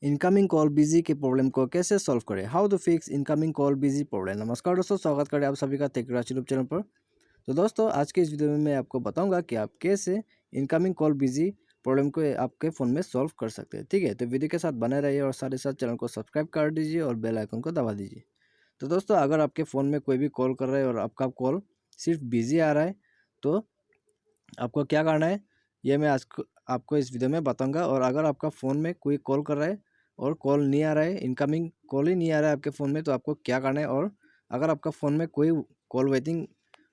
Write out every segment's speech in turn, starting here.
Incoming call busy के problem को कैसे सॉल्व करें, how to fix incoming call busy problem. नमस्कार दोस्तों, स्वागत करें आप सभी का टेक्राच यूट्यूब चैनल पर। तो दोस्तों, आज के इस वीडियो में मैं आपको बताऊंगा कि आप कैसे इनकमिंग कॉल बिजी प्रॉब्लम को आपके फ़ोन में सॉल्व कर सकते हैं। ठीक है, तो वीडियो के साथ बने रहिए और साथ ही साथ चैनल को सब्सक्राइब कर दीजिए और बेल आइकन को दबा दीजिए। तो दोस्तों, अगर आपके फ़ोन में कोई भी कॉल कर रहा है और आपका कॉल सिर्फ बिजी आ रहा है, तो आपको क्या करना है ये मैं आज आपको इस वीडियो में बताऊंगा। और अगर आपका फ़ोन में कोई कॉल कर रहा है और कॉल नहीं आ रहा है, इनकमिंग कॉल ही नहीं आ रहा है आपके फ़ोन में, तो आपको क्या करना है। और अगर आपका फ़ोन में कोई कॉल वेटिंग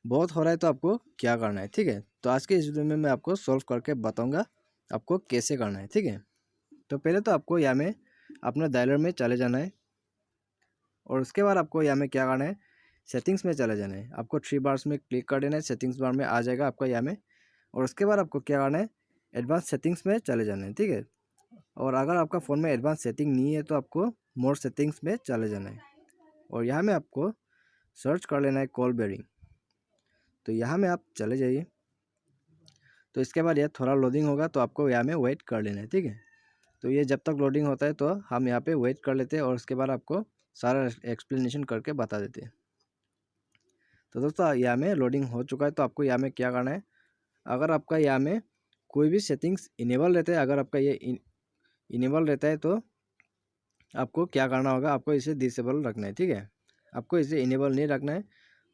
बहुत हो रहा है तो आपको क्या करना है। ठीक है, तो आज के इस वीडियो में मैं आपको सॉल्व करके बताऊँगा आपको कैसे करना है। ठीक है, तो पहले तो आपको यहाँ में अपना डायलर में चले जाना है और उसके बाद आपको यहाँ में क्या करना है, सेटिंग्स में चले जाना है। आपको 3 बार्स में क्लिक कर देना है, सेटिंग्स बार में आ जाएगा आपको यहाँ में। और उसके बाद आपको क्या करना है, एडवांस सेटिंग्स में चले जाना है। ठीक है, और अगर आपका फ़ोन में एडवांस सेटिंग नहीं है तो आपको मोर सेटिंग्स में चले जाना है और यहाँ में आपको सर्च कर लेना है कॉल बेयरिंग। तो यहाँ में आप चले जाइए। तो इसके बाद यह थोड़ा लोडिंग होगा तो आपको यहाँ में वेट कर लेना है। ठीक है, तो ये जब तक लोडिंग होता है तो हम यहाँ पे वेट कर लेते हैं और उसके बाद आपको सारा एक्सप्लेनेशन करके बता देते हैं। तो दोस्तों, यहाँ में लोडिंग हो चुका है। तो आपको यहाँ में क्या करना है, अगर आपका यहाँ में कोई भी सेटिंग्स इनेबल रहता है, अगर आपका ये इनेबल रहता है तो आपको क्या करना होगा, आपको इसे डिसेबल रखना है। ठीक है, आपको इसे इनेबल नहीं रखना है।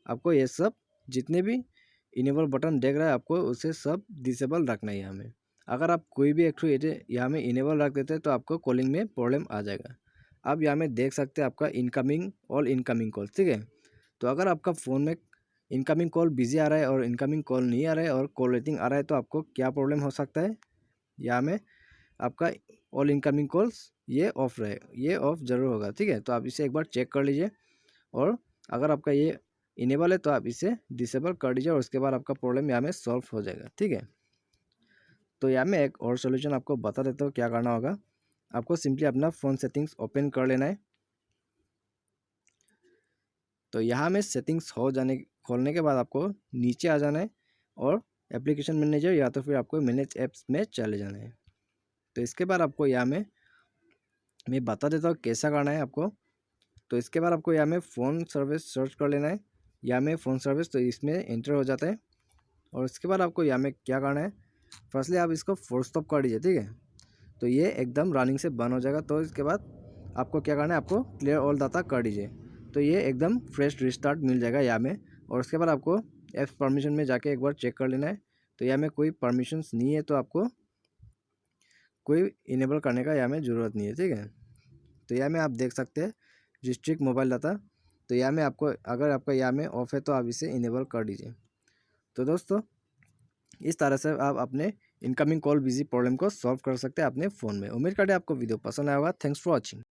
आपको ये सब जितने भी इनेबल बटन देख रहा है आपको उसे सब डिसेबल रखना है यहाँ में। अगर आप कोई भी एक यहाँ में इनेबल रख देते हैं तो आपको कॉलिंग में प्रॉब्लम आ जाएगा। आप यहाँ में देख सकते हैं आपका इनकमिंग ऑल इनकमिंग कॉल। ठीक है, तो अगर आपका फ़ोन में इनकमिंग कॉल बिजी आ रहा है और इनकमिंग कॉल नहीं आ रहा है और कॉल वेटिंग आ रहा है तो आपको क्या प्रॉब्लम हो सकता है, यहाँ में आपका ऑल इनकमिंग कॉल्स ये ऑफ रहे, ये ऑफ ज़रूर होगा। ठीक है, तो आप इसे एक बार चेक कर लीजिए और अगर आपका ये इनेबल है तो आप इसे डिसेबल कर दीजिए और उसके बाद आपका प्रॉब्लम यहाँ में सॉल्व हो जाएगा। ठीक है, तो यहाँ में एक और सोल्यूशन आपको बता देता हूँ क्या करना होगा। आपको सिंपली अपना फ़ोन सेटिंग्स ओपन कर लेना है। तो यहाँ में सेटिंग्स हो जाने खोलने के बाद आपको नीचे आ जाना है और एप्लीकेशन मैनेजर या तो फिर आपको मैनेज ऐप्स में चले जाना है। तो इसके बाद आपको यहाँ में मैं बता देता हूँ कैसा करना है आपको। तो इसके बाद आपको यहाँ में फ़ोन सर्विस सर्च कर लेना है। यहाँ में फ़ोन सर्विस, तो इसमें एंटर हो जाता है और उसके बाद आपको यहाँ में क्या करना है, फर्स्टली आप इसको फोर्स स्टॉप कर दीजिए। ठीक है, तो ये एकदम रनिंग से बंद हो जाएगा। तो इसके बाद आपको क्या करना है, आपको क्लियर ऑल डाटा कर दीजिए। तो ये एकदम फ्रेश रिस्टार्ट मिल जाएगा यहाँ में। और उसके बाद आपको ऐप्स परमिशन में जाके एक बार चेक कर लेना है। तो यहाँ में कोई परमिशंस नहीं है तो आपको कोई इनेबल करने का यहाँ में ज़रूरत नहीं है। ठीक है, तो यहाँ में आप देख सकते हैं रिस्ट्रिक्ट मोबाइल डाटा। तो यहाँ में आपको अगर आपका यहाँ में ऑफ है तो आप इसे इनेबल कर दीजिए। तो दोस्तों, इस तरह से आप अपने इनकमिंग कॉल बिजी प्रॉब्लम को सॉल्व कर सकते हैं अपने फ़ोन में। उम्मीद करते हैं आपको वीडियो पसंद आया होगा। Thanks for watching.